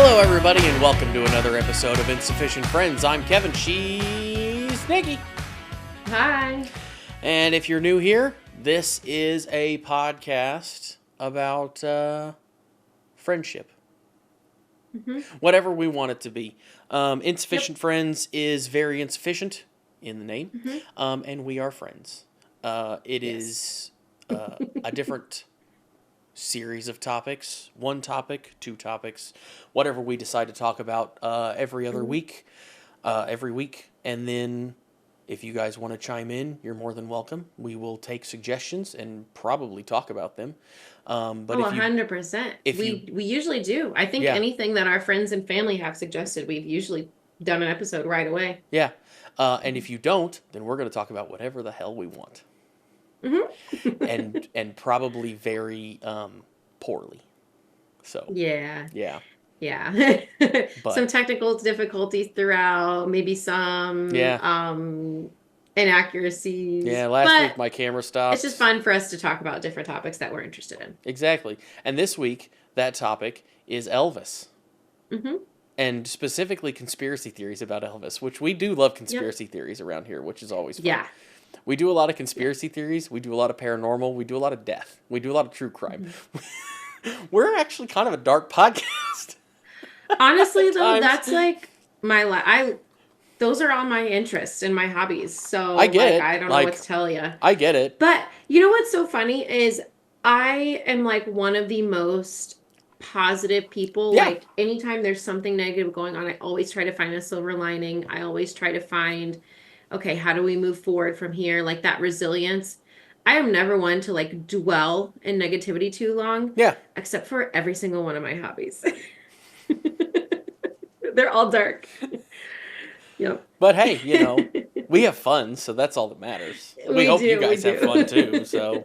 Hello, everybody, and welcome to another episode of Insufficient Friends. I'm Kevin. She's Nikki. Hi. And if you're new here, this is a podcast about friendship. Mm-hmm. Whatever we want it to be. Insufficient Friends is very insufficient in the name, and we are friends. It is a different series of topics, one topic, two topics, whatever we decide to talk about every week, and then if you guys want to chime in, you're more than welcome. We will take suggestions and probably talk about them. But 100%. We usually do. I think anything that our friends and family have suggested, we've usually done an episode right away. Yeah. And if you don't, then we're going to talk about whatever the hell we want. Mm-hmm. and probably very poorly. So Yeah. But, some technical difficulties throughout, maybe some inaccuracies. Yeah, last week my camera stopped. It's just fun for us to talk about different topics that we're interested in. Exactly. And this week, that topic is Elvis. Mm-hmm. And specifically conspiracy theories about Elvis, which we do love conspiracy theories around here, which is always fun. Yeah. We do a lot of conspiracy theories. We do a lot of paranormal. We do a lot of death. We do a lot of true crime. We're actually kind of a dark podcast. Honestly, though, that's like my those are all my interests and my hobbies. So I get it. I don't know what to tell you. I get it. But you know what's so funny is I am like one of the most positive people. Yeah. Like anytime there's something negative going on, I always try to find a silver lining. I always try to find, okay, how do we move forward from here? Like that resilience. I am never one to like dwell in negativity too long. Yeah. Except for every single one of my hobbies. They're all dark. Yep. But hey, we have fun, so that's all that matters. We hope you guys have fun too. So,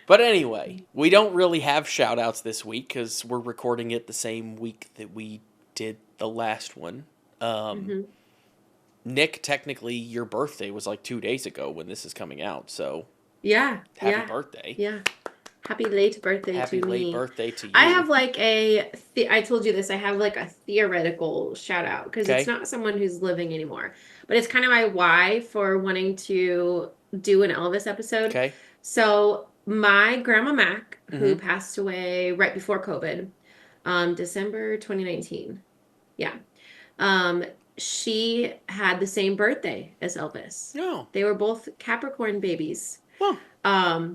but anyway, we don't really have shout outs this week because we're recording it the same week that we did the last one. Nick, technically, your birthday was like 2 days ago when this is coming out. So, happy birthday. Yeah. Happy late birthday to me. Happy late birthday to you. I have like I told you this, I have like a theoretical shout out because it's not someone who's living anymore, but it's kind of my why for wanting to do an Elvis episode. Okay. So my grandma Mac, who passed away right before COVID, December 2019. Yeah. She had the same birthday as Elvis. Oh. They were both Capricorn babies. Oh.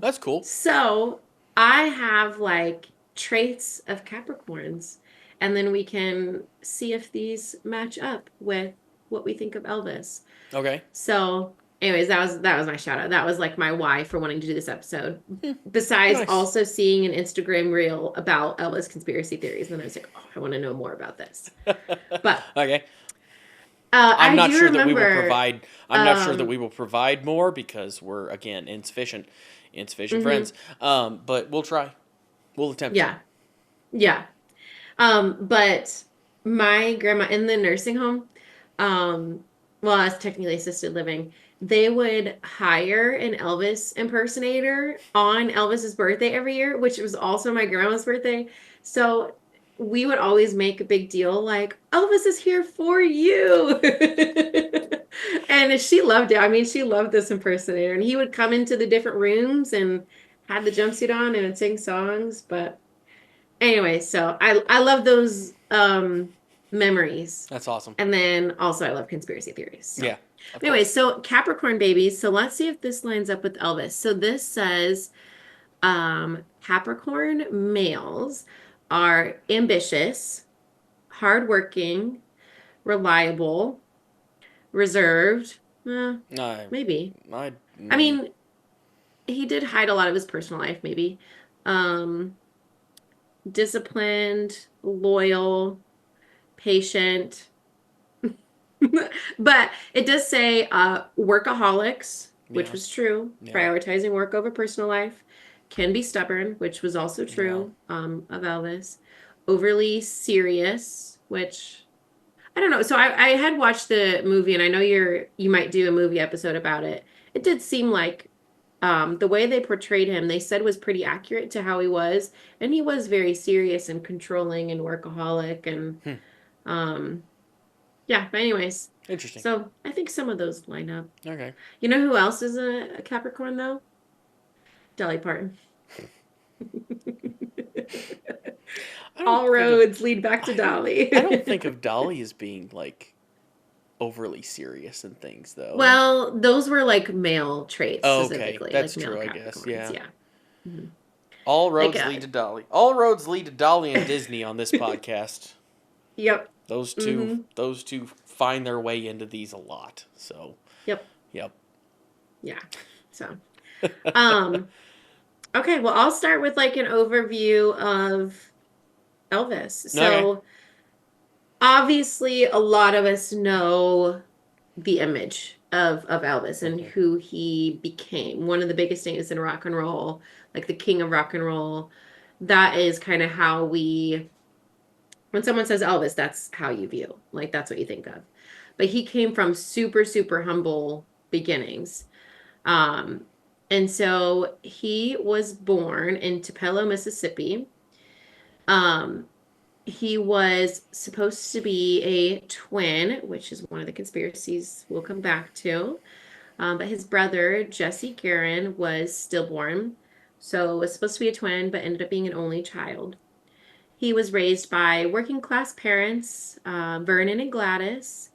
That's cool. So I have like traits of Capricorns, and then we can see if these match up with what we think of Elvis. Okay. So anyways, that was my shout out. That was like my why for wanting to do this episode. Besides also seeing an Instagram reel about Elvis conspiracy theories. And then I was like, oh, I want to know more about this. But okay. I'm not sure that we will provide. I'm not sure that we will provide more because we're again insufficient friends. But we'll try. We'll attempt. Yeah. But my grandma in the nursing home, well, it's technically assisted living. They would hire an Elvis impersonator on Elvis's birthday every year, which was also my grandma's birthday. So we would always make a big deal like, Elvis is here for you. And she loved it. I mean, she loved this impersonator. And he would come into the different rooms and had the jumpsuit on and would sing songs. But anyway, so I love those memories. That's awesome. And then also I love conspiracy theories. So. Yeah. Anyway, so Capricorn babies. So let's see if this lines up with Elvis. So this says Capricorn males are ambitious, hardworking, reliable, reserved. Maybe. I mean, he did hide a lot of his personal life, maybe. Disciplined, loyal, patient. But it does say workaholics, which was true. Yeah. Prioritizing work over personal life. Can be stubborn, which was also true of Elvis. Overly serious, which I don't know. So I had watched the movie, and I know you might do a movie episode about it. It did seem like the way they portrayed him, they said was pretty accurate to how he was, and he was very serious and controlling and workaholic and Hmm. um yeah, but anyways, Interesting. so I think some of those line up. Okay. You know who else is a Capricorn though? Dolly Parton. I don't All think of roads lead back to Dolly. I don't think of Dolly as being like overly serious and things though. Well, those were like male traits Oh, okay, specifically, that's like male true. I guess. Capricorns. Yeah. Yeah. Mhm. All Like, roads lead to Dolly. All roads lead to Dolly and Disney on this podcast. yep. Those two, Hmm. those two find their way into these a lot. So, Yep. yep. Yeah. So, um, okay, well, I'll start with like an overview of Elvis. Okay. So, obviously, a lot of us know the image of Elvis and Hmm. who he became. One of the biggest things in rock and roll, like the king of rock and roll. That is kind of how we, when someone says Elvis, that's how you view. Like that's what you think of. But he came from super, super humble beginnings. Um, and so he was born in Tupelo, Mississippi. Um, he was supposed to be a twin, which is one of the conspiracies we'll come back to. But his brother, Jesse Garin, was stillborn. So was supposed to be a twin, but ended up being an only child. He was raised by working class parents, Vernon and Gladys,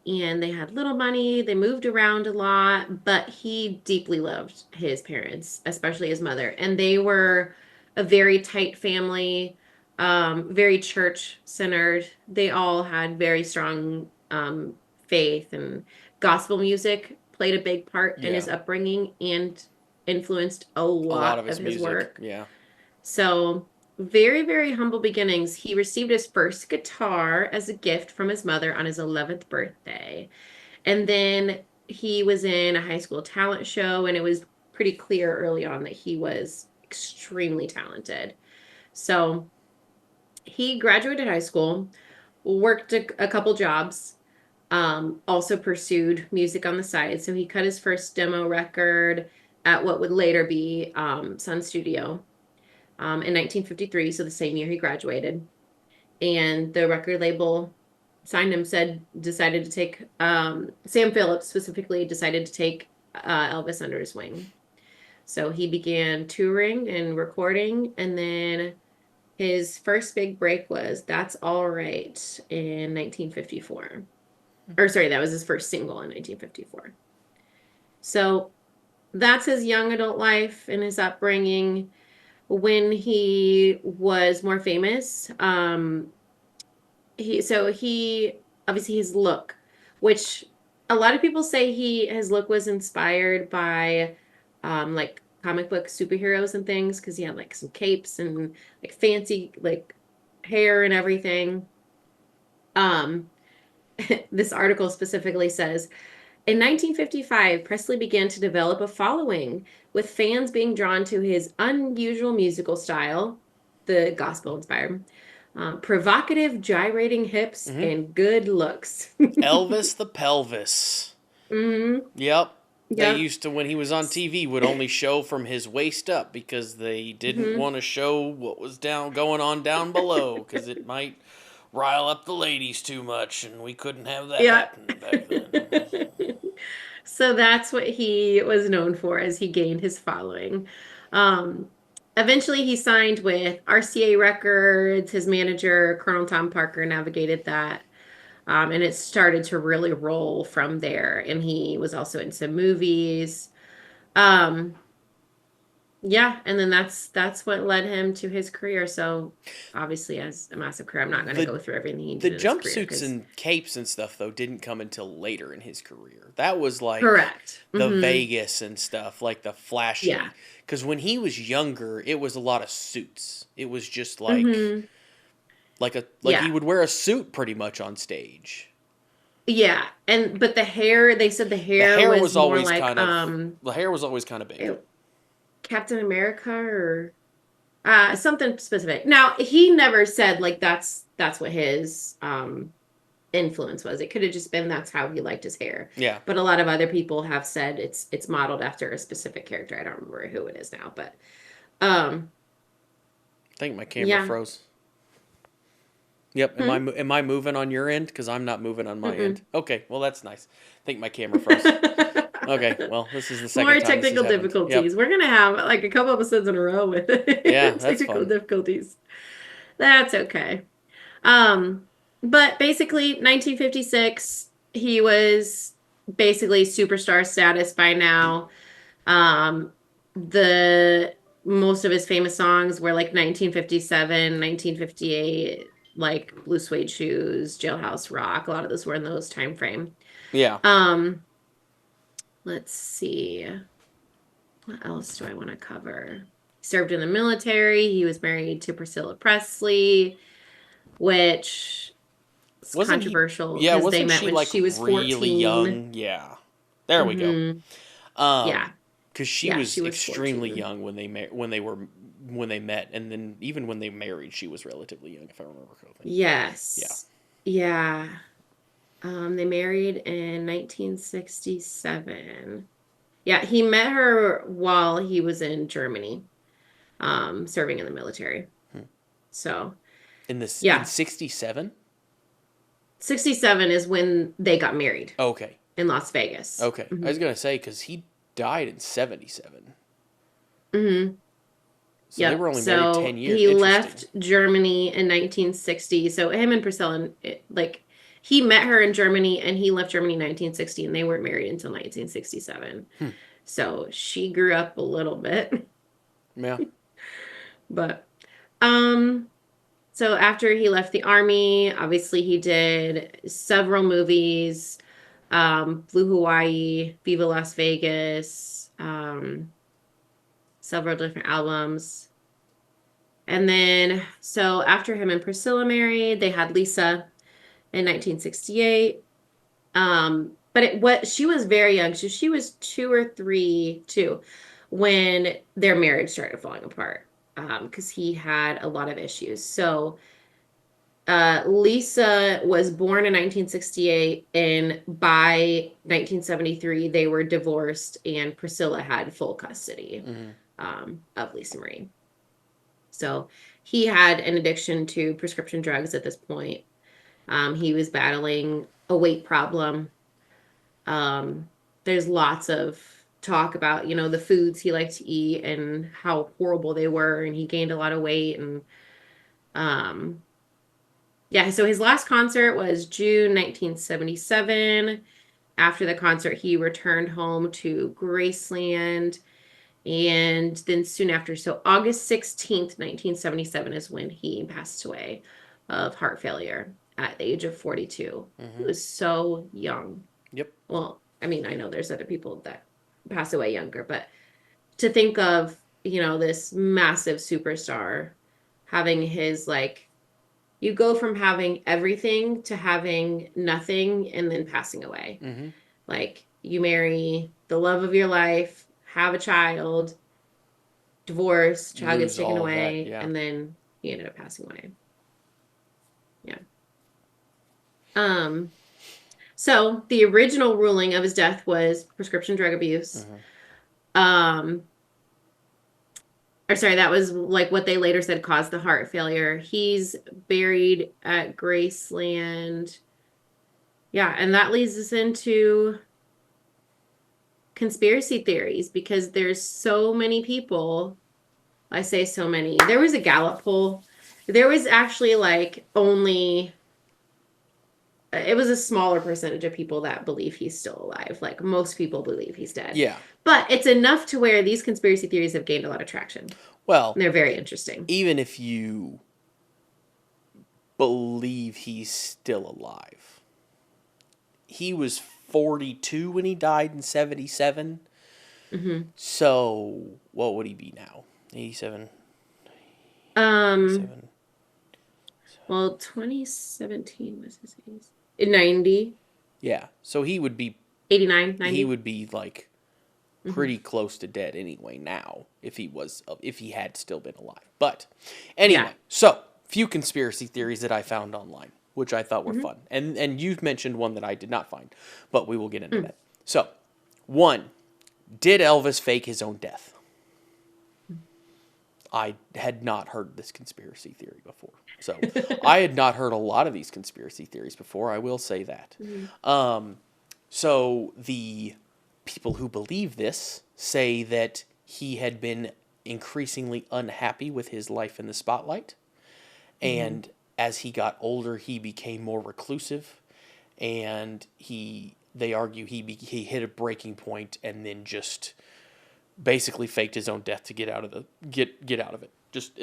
and they had little money. They moved around a lot, but he deeply loved his parents, especially his mother. And they were a very tight family, very church centered. They all had very strong faith, and gospel music played a big part in Yeah. his upbringing and influenced a A lot lot of of his his music. work. Yeah. So, very, very humble beginnings. He received his first guitar as a gift from his mother on his 11th birthday. And then he was in a high school talent show, and it was pretty clear early on that he was extremely talented. So, he graduated high school, worked a couple jobs, also pursued music on the side. So, he cut his first demo record at what would later be Sun Studio in 1953, so the same year he graduated. And the record label signed him, decided to take, Sam Phillips specifically decided to take Elvis under his wing. So he began touring and recording, and then his first big break was That's All Right in 1954. Or sorry, that was his first single in 1954. So that's his young adult life and his upbringing. When he was more famous, he obviously his look, which a lot of people say his look was inspired by like comic book superheroes and things because he had like some capes and like fancy like hair and everything. Um this article specifically says in 1955, Presley began to develop a following, with fans being drawn to his unusual musical style, the gospel inspired, provocative, gyrating hips, Hmm. and good looks. Elvis the Pelvis. Hmm. Yep. They Yep. used to, when he was on TV, would only show from his waist up because they didn't Hmm. want to show what was going on down below because it might rile up the ladies too much, and we couldn't have that Yeah. happen back then. So that's what he was known for as he gained his following. Um, Eventually, he signed with RCA Records. His manager, Colonel Tom Parker, navigated that. And it started to really roll from there. And he was also in some movies. Um, yeah, and then that's what led him to his career. So obviously, as a massive career, I'm not going to The go through everything he the did in his career jumpsuits because and capes and stuff though didn't come until later in his career. That was like correct. the Hmm. Vegas and stuff, like the Yeah. flashy. Because when he was younger, it was a lot of suits. It was just Hmm. like he Yeah. would wear a suit pretty much on stage. Yeah. And but the hair, they said the The hair hair was was more always like kind of the hair was always kind of big. Captain America or something specific. Now, he never said like that's what his influence was. It could have just been that's how he liked his hair. Yeah. But a lot of other people have said it's modeled after a specific character. I don't remember who it is now, but um I think my camera yeah. froze. Yep. Hmm? Am I moving on your end? Because I'm not moving on my Mm-mm. end. Okay. Well, that's nice. I think my camera froze. Okay. Well, this is the second More time this has technical happened. Yep. difficulties. We're gonna have like a couple episodes in a row with Yeah, that's technical fun. difficulties. That's okay. Um, but basically, 1956, he was basically superstar status by now. Um, the most of his famous songs were like 1957, 1958, like Blue Suede Shoes, Jailhouse Rock. A lot of those were in those time frame. Yeah. Um, let's see. What else do I want to cover? He served in the military. He was married to Priscilla Presley, which is Wasn't he? controversial Yeah. because they Wasn't met she when like she was really 14. young? Yeah. There we go. Hmm. Um, Yeah. because she Yeah, was she was extremely 14. young when they met, and then even when they married, she was relatively young, if I remember correctly. Yeah. Yes. Yeah. They married in 1967. Yeah, he met her while he was in Germany, serving in the military. Hmm. So, In yeah, 67. 67 is when they got married Okay. in Las Vegas. Okay. I Hmm. was gonna say because he died in 77, Hmm. so they were Yep. only married So 10 years. he Interesting. left Germany in 1960. So him and Priscilla, like, he met her in Germany and he left Germany in 1960, and they weren't married until 1967. Hmm. So she grew up a little bit. Yeah. But um so after he left the army, obviously he did several movies, Blue Hawaii, Viva Las Vegas, several different albums. And then, so after him and Priscilla married, they had Lisa in 1968. But what she was very young, so she was 2 or 3 too, when their marriage started falling apart. Because he had a lot of issues. So Lisa was born in 1968, and by 1973, they were divorced, and Priscilla had full custody Hmm. of Lisa Marie. So he had an addiction to prescription drugs at this point. He was battling a weight problem. Um, there's lots of talk about, the foods he liked to eat and how horrible they were, and he gained a lot of weight. And um, yeah, so his last concert was June 1977. After the concert, he returned home to Graceland. And then soon after, so August 16th, 1977 is when he passed away of heart failure at the age of 42. He Hmm. was so young. Yep. Well, I mean, I know there's other people that pass away younger, but to think of, this massive superstar having his, like, you go from having everything to having nothing and then passing away. Hmm. Like, you marry the love of your life, have a child, divorce, child gets Lose taken all of that. away, Yeah. and then he ended up passing away. Yeah. Um, so the original ruling of his death was prescription drug abuse. Hmm. Um, or sorry, that was like what they later said caused the heart failure. He's buried at Graceland. Yeah, and that leads us into conspiracy theories because there's so many people. I say so many. There was a Gallup poll. There was actually like only it was a smaller percentage of people that believe he's still alive. Like most people believe he's dead. Yeah. But it's enough to where these conspiracy theories have gained a lot of traction. Well, And they're very interesting. even if you believe he's still alive, he was 42 when he died in 77. Hmm. So what would he be now? 87. Um, 87. well, 2017 was his age. 90, Yeah. So he would be 89, he 90. would be like Mm-hmm. pretty close to dead anyway now if he had still been alive. But Yeah. anyway, so few conspiracy theories that I found online. which I thought were Hmm. fun. And you've mentioned one that I did not find, but we will get into Mm. that. So, one, did Elvis fake his own death? I had not heard this conspiracy theory before. So, I had not heard a lot of these conspiracy theories before, I will say that. Mhm. So, the people who believe this say that he had been increasingly unhappy with his life in the spotlight. Mhm. And as he got older, he became more reclusive. And they argue he hit a breaking point and then just basically faked his own death to get out of get out of it. Just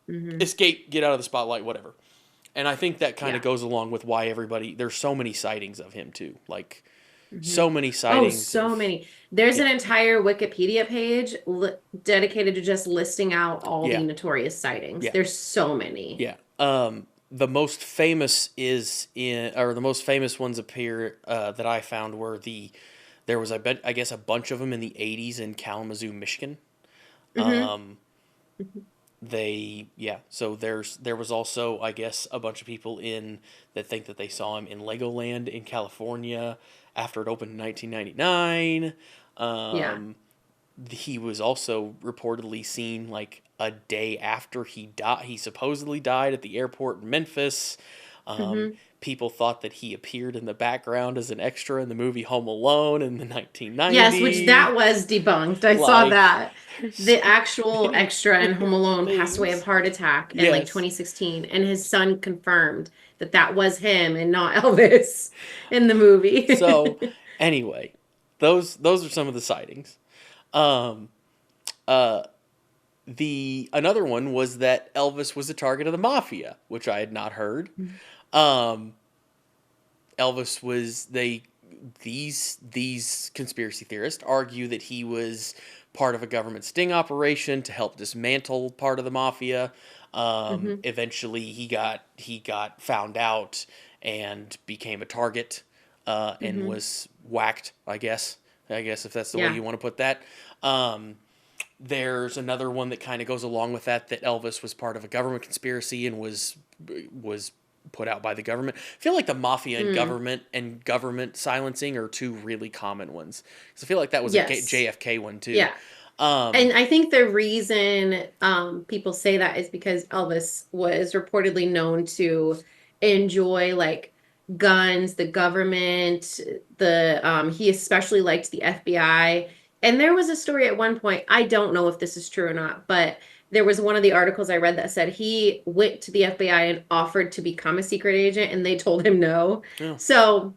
Mhm. escape, get out of the spotlight, whatever. And I think that kind of Yeah. goes along with why there's so many sightings of him too. Like Hmm. so many Oh, sightings so of many. There's yeah, an entire Wikipedia page dedicated to just listing out all the yeah, notorious sightings. yeah, There's so many. yeah. The most famous the most famous ones appear that I found were there was I guess a bunch of them in the '80s in Kalamazoo, Michigan. Hmm. Um, so there was also I guess a bunch of people in that think that they saw him in Legoland in California after it opened in 1999. Yeah. Um, he was also reportedly seen like a day after he died. He supposedly died at the airport in Memphis. Um, Hmm. People thought that he appeared in the background as an extra in the movie Home Alone in the Yes, which 1990. that was debunked. I saw Like, that. there's The so actual many extra in Home weird Alone passed away of things. heart attack in like Yes. 2016, and his son confirmed that that was him and not Elvis in the So, movie. anyway, those are some of the sightings. Um, uh, the Another one was that Elvis was a target of the mafia, which I had not heard. Um, Elvis was they these conspiracy theorists argue that he was part of a government sting operation to help dismantle part of the mafia. Hmm. Eventually, he got found out and became a target and Hmm. was whacked. I guess if that's the way Yeah. you want to put that. Um, there's another one that kind of goes along with that Elvis was part of a government conspiracy and was put out by the government. I feel like the mafia Mm. and government silencing are two really common ones. Because I feel like that was a Yes. JFK one too. Yeah. Um, And I think the reason people say that is because Elvis was reportedly known to enjoy like guns, the government, the he especially liked the FBI. And there was a story at one point, I don't know if this is true or not, but there was one of the articles I read that said he went to the FBI and offered to become a secret agent and they told him no. yeah. So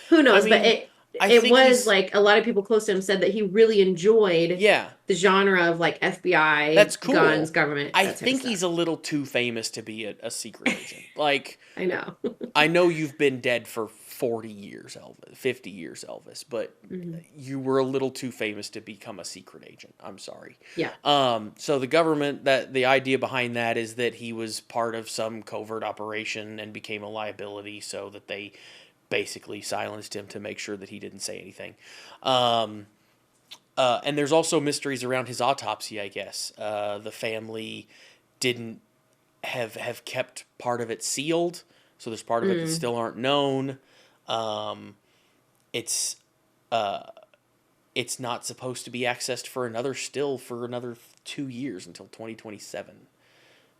who I knows, but mean, I it think was he's like a lot of people close to him said that he really enjoyed yeah. the genre of like FBI, That's guns, cool. government, I that type of think stuff. he's a little too famous to be a secret agent. Like I know. I know you've been dead for 40 years, Elvis, 50 years, Elvis, but Mhm. you were a little too famous to become a secret agent. I'm sorry. Yeah. So the government, that the idea behind that is that he was part of some covert operation and became a liability, so that they basically silenced him to make sure that he didn't say anything. Um, and there's also mysteries around his autopsy, I guess. The family didn't have kept part of it sealed, so there's part of it that Mm. still aren't known. Um, it's uh, it's not supposed to be accessed for another 2 years until 2027.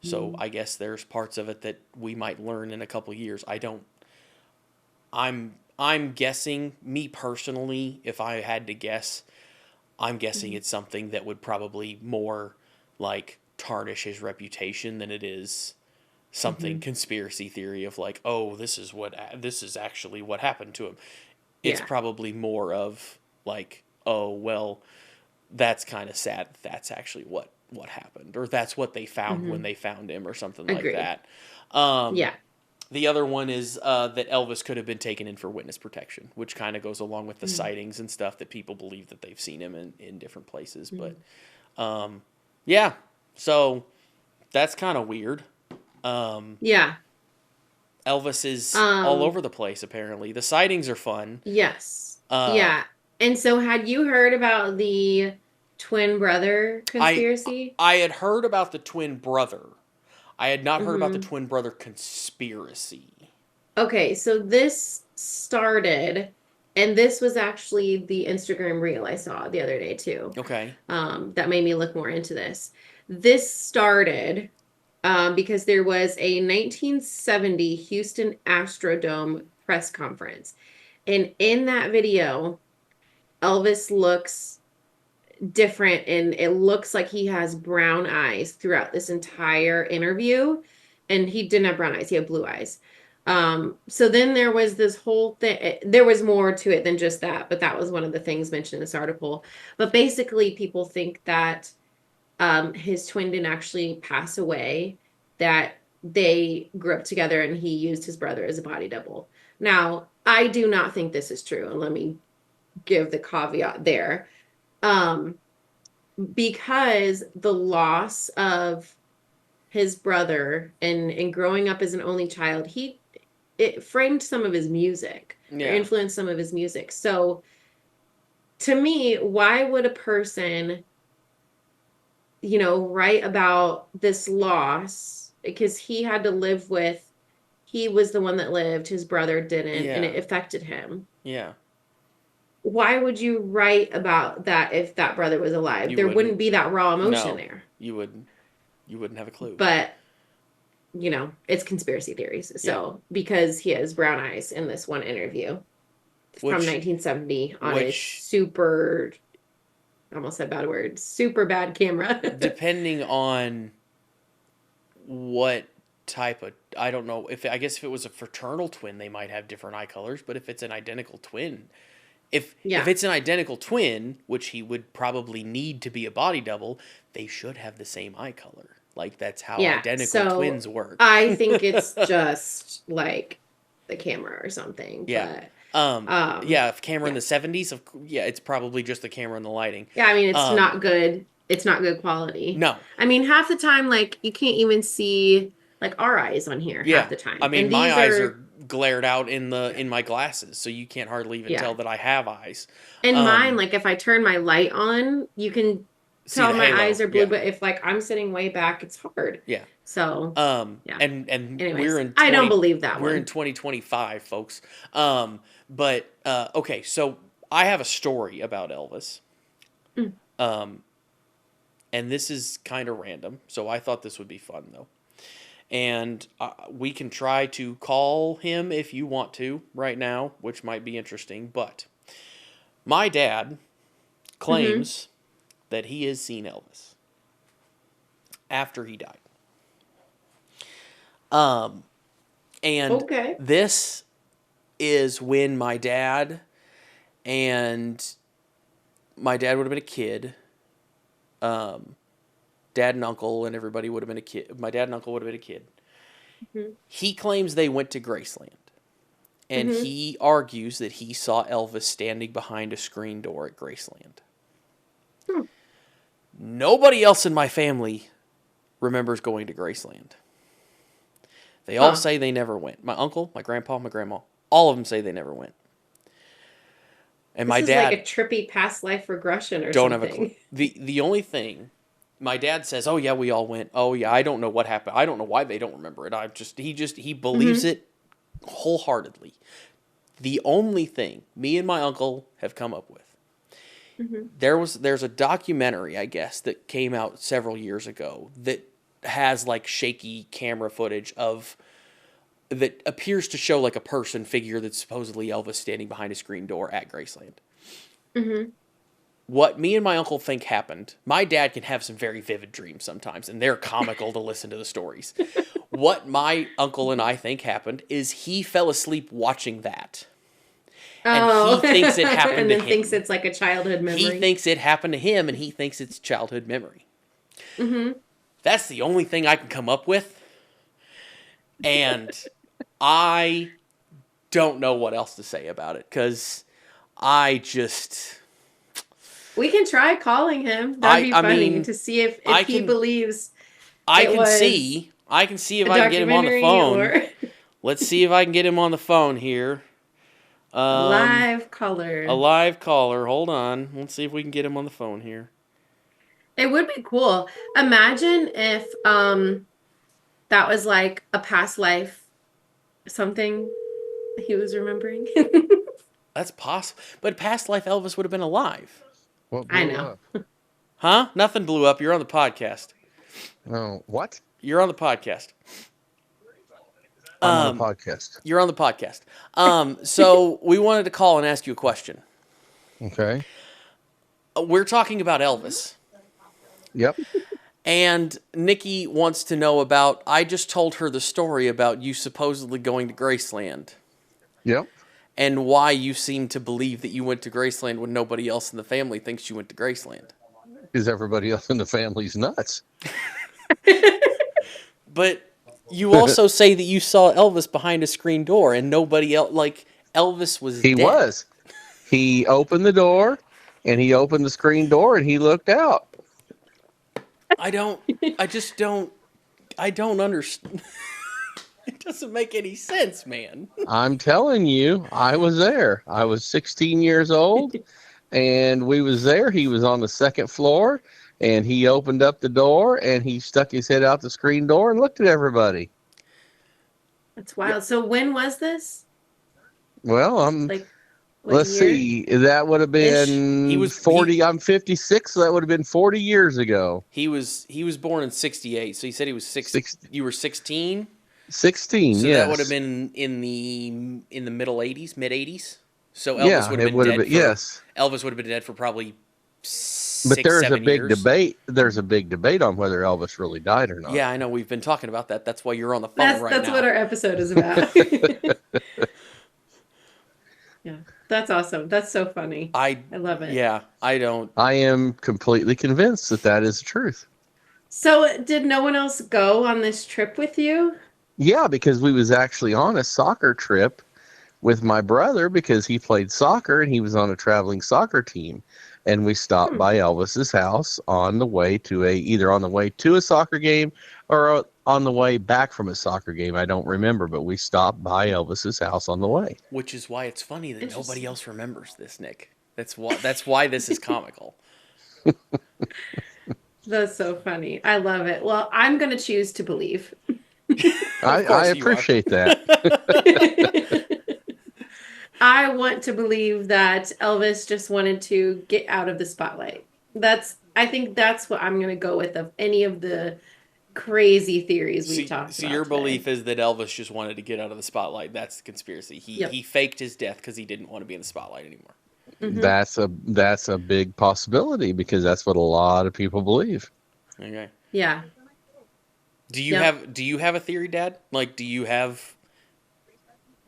So Mm. I guess there's parts of it that we might learn in a couple years. I don't. I'm guessing, me personally, if I had to guess, I'm guessing Mhm. it's something that would probably more like tarnish his reputation than it is something Mhm. conspiracy theory of like, oh, this is actually what happened to him. It's Yeah. probably more of like, oh, well, that's kind of sad. That's actually what happened, or that's what they found when Hmm. they found him, or something like Agree. that. Um, Yeah. the other one is that Elvis could have been taken in for witness protection, which kind of goes along with the Mm. sightings and stuff that people believe that they've seen him in different places. But Mm. yeah, so that's kind of weird. Um, Yeah. Elvis is all Um, over the place, apparently. The sightings are fun. yes. Uh, Yeah. And so had you heard about the twin brother I conspiracy? I had heard about the twin brother. I had not heard about the Hmm. twin brother conspiracy. Okay, so this started, and this was actually the Instagram reel I saw the other day too. Okay. That made me look more into this. This started because there was a 1970 Houston Astrodome press conference. And in that video, Elvis looks different and it looks like he has brown eyes throughout this entire interview. And he didn't have brown eyes, he had blue eyes. So then there was this whole thing. There was more to it than just that, but that was one of the things mentioned in this article. But basically, people think that his twin didn't actually pass away, that they grew up together and he used his brother as a body double. Now, I do not think this is true, and let me give the caveat there. Um, because the loss of his brother and growing up as an only child, it framed some of his music or Yeah. influenced some of his music. So to me, why would a person, write about this loss because he had to live with, he was the one that lived, his brother didn't, and Yeah. it affected him. Yeah. Why would you write about that if that brother was alive? You There wouldn't. wouldn't be that raw emotion No. there. You wouldn't. You wouldn't have a clue. But it's conspiracy theories. Yeah. So, because he has brown eyes in this one interview from Which 1970 on a which super, I almost said bad word, super bad camera. depending on what type of, I don't know, if I guess if it was a fraternal twin they might have different eye colors, but if it's an identical twin, if Yeah. it's an identical twin, which he would probably need to be a body double, they should have the same eye color. Like that's how Yeah. identical So, twins work. I think it's just like the camera or something, Yeah. but Um um yeah, if camera in yeah. the 70s, yeah, it's probably just the camera and the lighting. Yeah, I mean it's Um not good. It's not good quality. no. I mean, half the time like you can't even see like our eyes on here half Yeah. the I time. mean, And my these eyes are are glared out in my glasses, so you can't hardly even yeah. tell that I have eyes. And mine, Um like if I turn my light on, you can see tell the my eyes halo. are blue, Yeah. but if like I'm sitting way back, it's hard. Yeah. So, yeah. And Anyways, I don't believe that we're in one. 2025, folks. But okay, so I have a story about Elvis. Mm. Um and this is kind of random, so I thought this would be fun though. And we can try to call him if you want to right now, which might be interesting, but my dad Mm-hmm. claims that he has seen Elvis after he died. Um and Okay. this is when and my dad would have been a kid. Um, Dad and uncle and everybody would have been a kid. My dad and uncle would have been a kid. Mm-hmm. He claims they went to Graceland, and Mm-hmm. he argues that he saw Elvis standing behind a screen door at Graceland. Hmm. Nobody else in my family remembers going to Graceland. They all Huh. say they never went. My uncle, my grandpa, my grandma, all of them say they never went. And my This is like a dad trippy past life regression or don't have a clue. something. The only thing my dad says, "Oh yeah, we all went." Oh yeah, I don't know what happened. I don't know why they don't remember it. He believes Mm-hmm. it wholeheartedly. The only thing me and my uncle have come up with. Mm-hmm. There's a documentary, I guess, that came out several years ago that has like shaky camera footage of that appears to show like a person figure that's supposedly Elvis standing behind a screen door at Graceland. Mm-hmm. What me and my uncle think happened, my dad can have some very vivid dreams sometimes, and they're comical to listen to the stories. What my uncle and I think happened is he fell asleep watching that. And he Oh, thinks it happened and to then thinks him. it's like a childhood He memory. thinks it happened to him, and he thinks it's childhood memory. Mm-hmm. That's the only thing I can come up with. And I don't know what else to say about it, because I just. We can try calling him. That'd be I funny mean, to see if I he can believes it was I can see if a I can get him on the documentary phone. or Let's see if I can get him on the phone here. a Um, live a color. live caller. Hold on. Let's see if we can get him on the phone here. It would be cool. Imagine if that was like a past life something. he was remembering. That's possible. But past life Elvis would have been alive. What I blew know. up? Huh? Nothing blew up. You're on the podcast. Oh, what? You're on the podcast. I'm on a podcast. You're on the podcast. So we wanted to call and ask you a question. Okay. We're talking about Elvis. Yep. And Nikki wants to know about, I just told her the story about you supposedly going to Graceland Yep. and why you seem to believe that you went to Graceland when nobody else in the family thinks you went to Graceland. Because everybody else in the family's nuts. But you also say that you saw Elvis behind a screen door and nobody else, like Elvis was He dead. was. He opened the door, and he opened the screen door, and he looked out. I don't understand. It doesn't make any sense, man. I'm telling you, I was there. I was 16 years old, and we was there. He was on the second floor, and he opened up the door, and he stuck his head out the screen door and looked at everybody. That's wild. So when was this? Well, Like what let's year? see. That would have been He was 40. I'm 56, so that would have been 40 years ago. He was born in 68, so he said he was you were 16? 16, So yes. that would have been in the middle 80s, mid 80s. So Elvis Yeah, would it have been would dead have been, yes. Elvis would have been dead for probably But there's a 7 big years. debate. There's a big debate on whether Elvis really died or not. Yeah, I know. We've been talking about that. That's why you're on the phone right That's now. what our episode is about. Yeah. That's awesome. That's so funny. I love it. Yeah, I don't. I am completely convinced that that is the truth. So did no one else go on this trip with you? Yeah, because we was actually on a soccer trip with my brother because he played soccer and he was on a traveling soccer team. And we stopped by Elvis's house on the way to either on the way to a soccer game or on the way back from a soccer game. I don't remember, but we stopped by Elvis's house on the way. Which is why it's funny that nobody else remembers this, Nick. That's why this is comical. That's so funny. I love it. Well, I'm going to choose to believe. I appreciate that. I want to believe that Elvis just wanted to get out of the spotlight. I think that's what I'm going to go with of any of the crazy theories we talked about. So your today. belief is that Elvis just wanted to get out of the spotlight. That's the conspiracy. He faked his death because he didn't want to be in the spotlight anymore. Mm-hmm. That's a big possibility because that's what a lot of people believe. Okay. Yeah. Do you have a theory, Dad? Like, do you have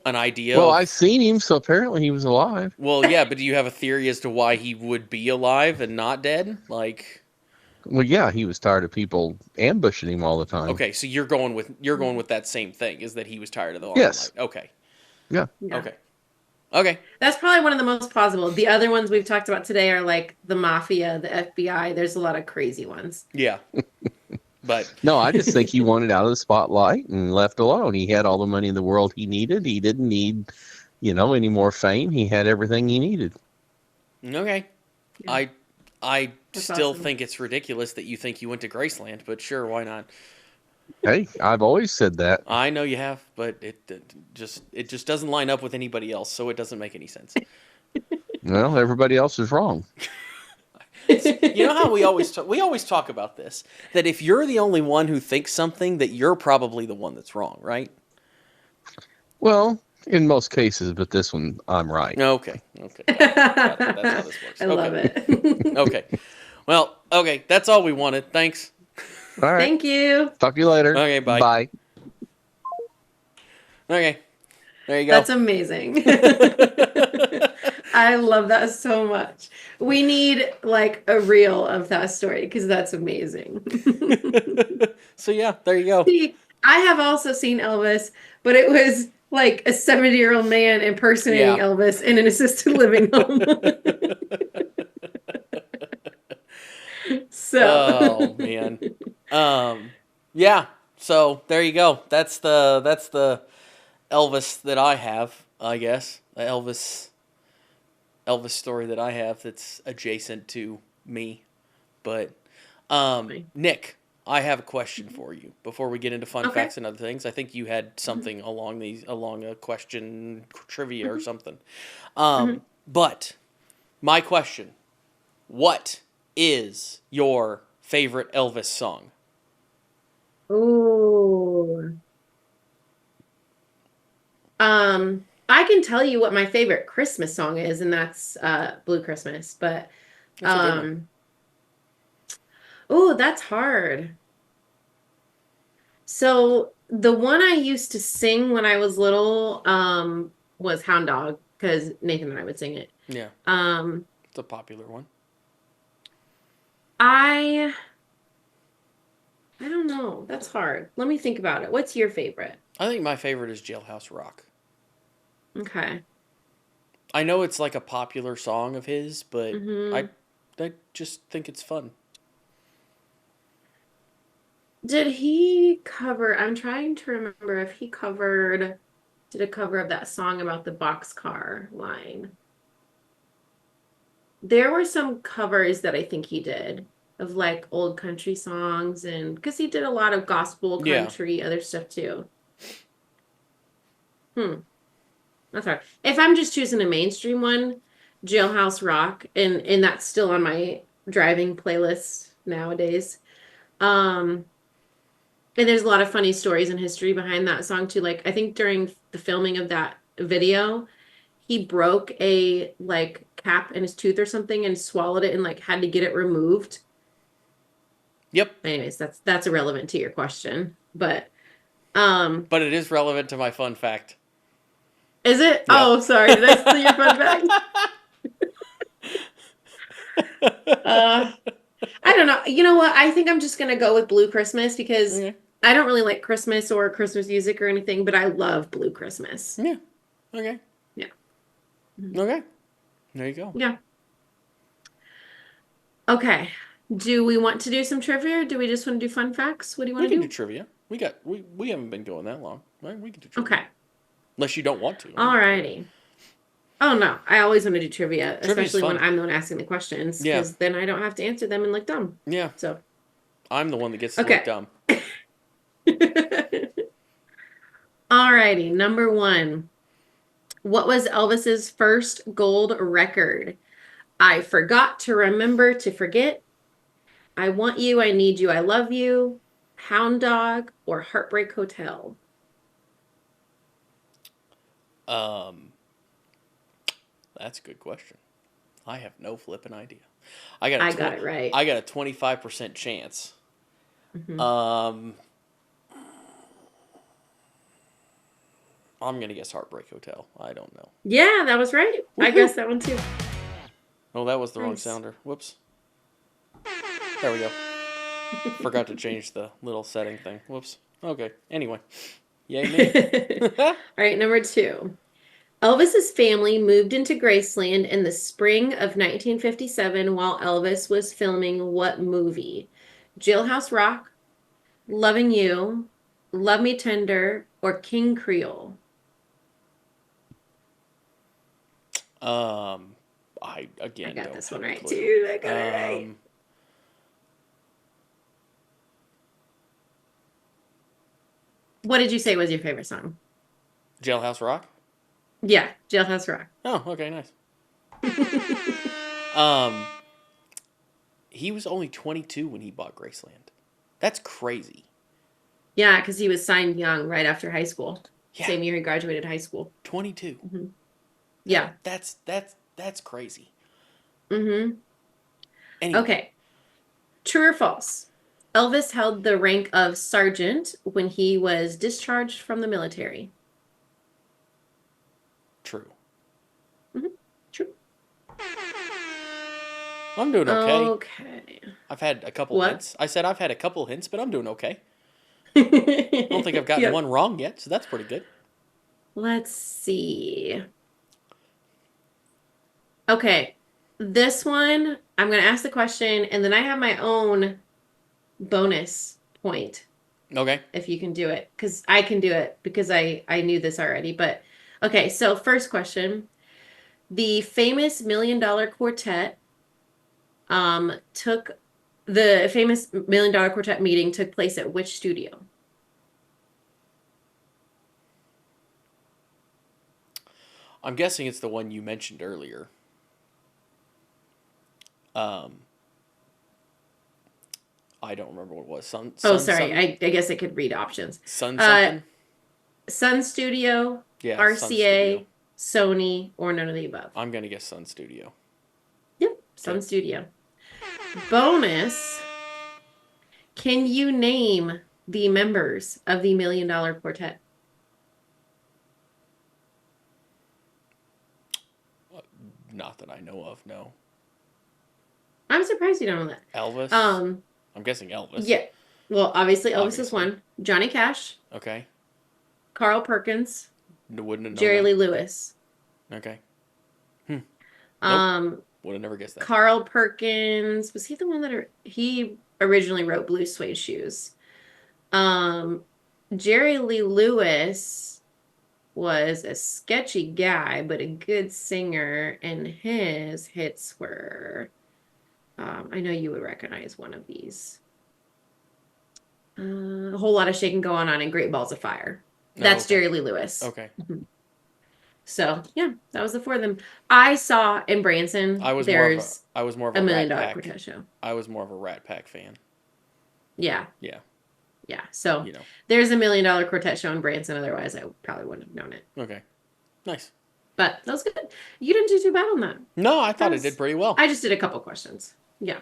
an idea? Well, I've seen him, so apparently he was alive. Well, yeah, but do you have a theory as to why he would be alive and not dead? Like, well, yeah, he was tired of people ambushing him all the time. okay, so you're going with that same thing, is that he was tired of the limelight. Yes. Okay. Yeah. Okay. That's probably one of the most plausible. The other ones we've talked about today are like the mafia, the FBI. There's a lot of crazy ones. Yeah. But no, I just think he wanted out of the spotlight and left alone. He had all the money in the world he needed. He didn't need, any more fame. He had everything he needed. Okay. Yeah. I That's still awesome. think it's ridiculous that you think you went to Graceland, but sure, why not? Hey, I've always said that. I know you have, but it just doesn't line up with anybody else, so it doesn't make any sense. Well, everybody else is wrong. You know how we always talk about this, that if you're the only one who thinks something, that you're probably the one that's wrong, right? Well, in most cases, but this one, I'm right. Okay. That's how this works. I love it. Okay. Well, okay, that's all we wanted. Thanks. All right. Thank you. Talk to you later. Okay, bye. Bye. Okay. There you go. That's amazing. I love that so much. We need like a reel of that story because that's amazing. So yeah, there you go. See, I have also seen Elvis, but it was like a 70-year-old man impersonating Elvis in an assisted living home. Oh man. Yeah. So there you go. That's the Elvis that I have, I guess. The Elvis story that I have that's adjacent to me. But Nick, I have a question for you before we get into fun Okay. facts and other things. I think you had Hmm. something along a question trivia or Hmm. something. Hmm. But my question: what is your favorite Elvis song? Ooh. I can tell you what my favorite Christmas song is, and that's Blue Christmas. But That's a good one. um, oh, that's hard. So the one I used to sing when I was little was Hound Dog because Nathan and I would sing it. Yeah, Um, it's a popular one. I I don't know. That's hard. Let me think about it. What's your favorite? I think my favorite is Jailhouse Rock. Okay. I know it's like a popular song of his, but I Hmm. I just think it's fun. Did he cover? I'm trying to remember if he covered, did a cover of that song about the boxcar line. There were some covers that I think he did of like old country songs and because he did a lot of gospel, Yeah. country, other stuff too. Hmm, that's hard. If I'm just choosing a mainstream one, Jailhouse Rock, and that's still on my driving playlist nowadays. Um, And there's a lot of funny stories and history behind that song too. Like I think during the filming of that video, he broke a like cap in his tooth or something and swallowed it and like had to get it removed. Yep. Anyways, that's irrelevant to your question. But um But it is relevant to my fun fact. is it? Yeah. Oh, sorry. Did I steal your fun fact? Uh I don't know. You know what? I think I'm just gonna go with Blue Christmas because Okay. I don't really like Christmas or Christmas music or anything, but I love Blue Christmas. Yeah. Okay. Yeah. Mhm. Okay. There you go. Yeah. Okay. Do we want to do some trivia or do we just want to do fun facts? What do you We want to can do do? trivia. We haven't been going that long. Right? We can do trivia. Okay. Unless you don't want to. I don't care. Alrighty. Oh no, I always want to do trivia, Trivia's especially when fun. I'm the one asking the questions, Yeah. because then I don't have to answer them and look dumb. Yeah. So, I'm the one that gets to look okay. dumb. Alrighty, number one. What was Elvis's first gold record? I forgot to remember to forget. I want you, I need you, I love you. Hound Dog or Heartbreak Hotel? Um, that's a good question. I have no flipping idea. I got a I got twenty. it right. I got a 25% chance. Hmm. Um, I'm gonna guess Heartbreak Hotel. I don't know. Yeah, that was right. I Woohoo! guessed that one too. Oh, that was the wrong Nice. sounder. Whoops. There we go. Forgot to change the little setting thing. Whoops. Okay. Anyway, yay me. All right, number two. Elvis's family moved into Graceland in the spring of 1957 while Elvis was filming what movie? Jailhouse Rock, Loving You, Love Me Tender, or King Creole? um, I I again got don't this one have a right clue. too. I got it right. Um, What did you say was your favorite song? Jailhouse Rock. Yeah, Jailhouse Rock. Oh, okay, nice. Um, he was only 22 when he bought Graceland. That's crazy. Yeah, because he was signed young right after high school. Yeah, Same year he graduated high school. 22. Hmm. That Yeah. that's crazy. Hmm. Anyway, Okay. True or false? Elvis held the rank of sergeant when he was discharged from the military. true. Hmm. True. I'm doing okay. Okay. I've had a couple What? hints. I said I've had a couple hints, but I'm doing okay. I don't think I've gotten Yep. one wrong yet, so that's pretty good. Let's see. Okay. This one, I'm going to ask the question, and then I have my own bonus point Okay. if you can do it, because I can do it because I knew this already. But okay, so first question. The famous $1 Million Quartet took The famous $1 Million Quartet meeting took place at which studio? I'm guessing it's the one you mentioned earlier. I don't remember what it was. Sun Sorry. something? I guess I could read options. Sun Uh, something? Sun Studio, Yeah, Sun RCA, Studio. Sony, or none of the above. I'm going to guess Sun Studio. Yep, Sun Okay. Studio. Bonus. Can you name the members of the $1 Million Quartet? Not that I know of, no. I'm surprised you don't know that. Elvis? Um, I'm guessing Elvis. yeah. Well, obviously Elvis is Obviously. one. Johnny Cash, Okay. Carl Perkins, Wouldn't have known Jerry that. Lee Lewis. Okay. Um, Would have never guessed that. Carl Perkins, was he the one that he originally wrote Blue Suede Shoes? Jerry Lee Lewis was a sketchy guy, but a good singer, and his hits were, I know you would recognize one of these. A Whole Lot of Shaking Going On and Great Balls of Fire. That's okay. Jerry Lee Lewis. Okay. So yeah, that was the four of them. I saw in Branson. I was there's more of a a $1 Rat Million Pack. Quartet show. I was more of a Rat Pack fan. Yeah. Yeah. Yeah. So You know. there's a $1 Million Quartet show in Branson. Otherwise, I probably wouldn't have known it. Okay. Nice. But that was good. You didn't do too bad on that. No, I thought it did pretty well. I just did a couple questions. Yeah.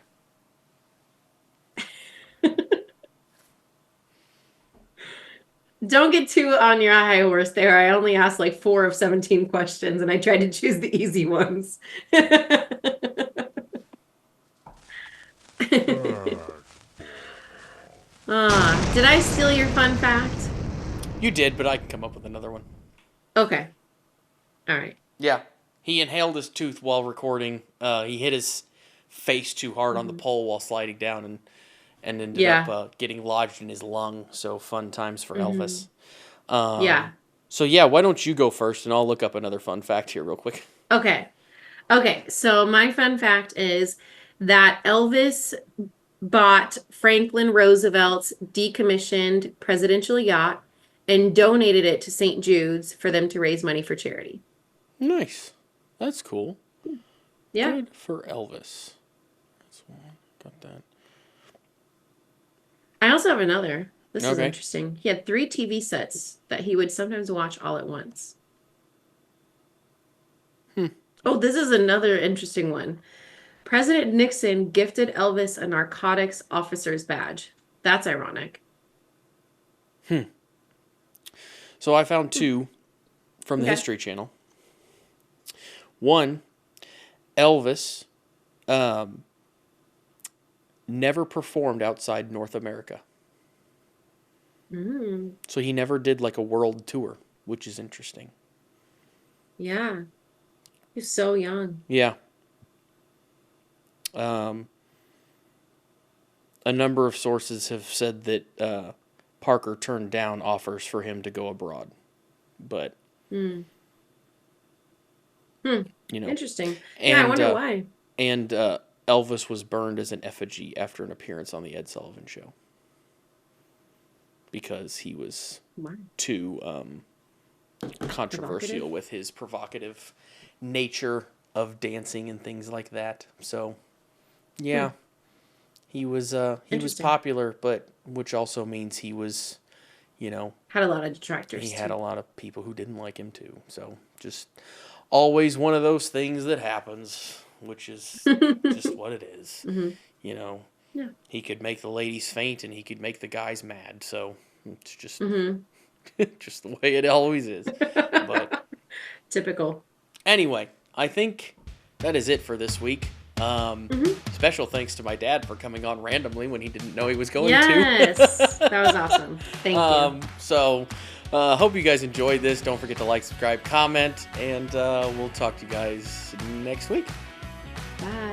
Don't get too on your high horse there. I only asked like 4 of 17 questions, and I tried to choose the easy ones. Did I steal your fun fact? You did, but I can come up with another one. Okay. All right. Yeah. He inhaled his tooth while recording. He hit his face too hard on the pole while sliding down and ended up getting lodged in his lung. So fun times for Elvis. Yeah. So yeah, why don't you go first and I'll look up another fun fact here real quick. Okay. Okay. So my fun fact is that Elvis bought Franklin Roosevelt's decommissioned presidential yacht and donated it to St. Jude's for them to raise money for charity. Nice. That's cool. Yeah. Good for Elvis. That's one. Got that. I also have another. This is Okay. interesting. He had 3 TV sets that he would sometimes watch all at once. Oh, this is another interesting one. President Nixon gifted Elvis a narcotics officer's badge. That's ironic. So I found 2 from the Okay. History Channel. One, Elvis never performed outside North America. So he never did like a world tour, which is interesting. Yeah. He's so young. Yeah. A number of sources have said that Parker turned down offers for him to go abroad. But, you know. Interesting. And, Yeah, I wonder why. And Elvis was burned as an effigy after an appearance on the Ed Sullivan Show. Because he was too controversial with his provocative nature of dancing and things like that. So, yeah, he was popular, but which also means he was, had a lot of detractors. He had a lot of people who didn't like him too. So, just always one of those things that happens, which is just what it is. Yeah. He could make the ladies faint and he could make the guys mad. So it's just just the way it always is. But typical. Anyway, I think that is it for this week. Special thanks to my dad for coming on randomly when he didn't know he was going to. Yes, that was awesome. Thank you. So, hope you guys enjoyed this. Don't forget to like, subscribe, comment, and we'll talk to you guys next week. Bye.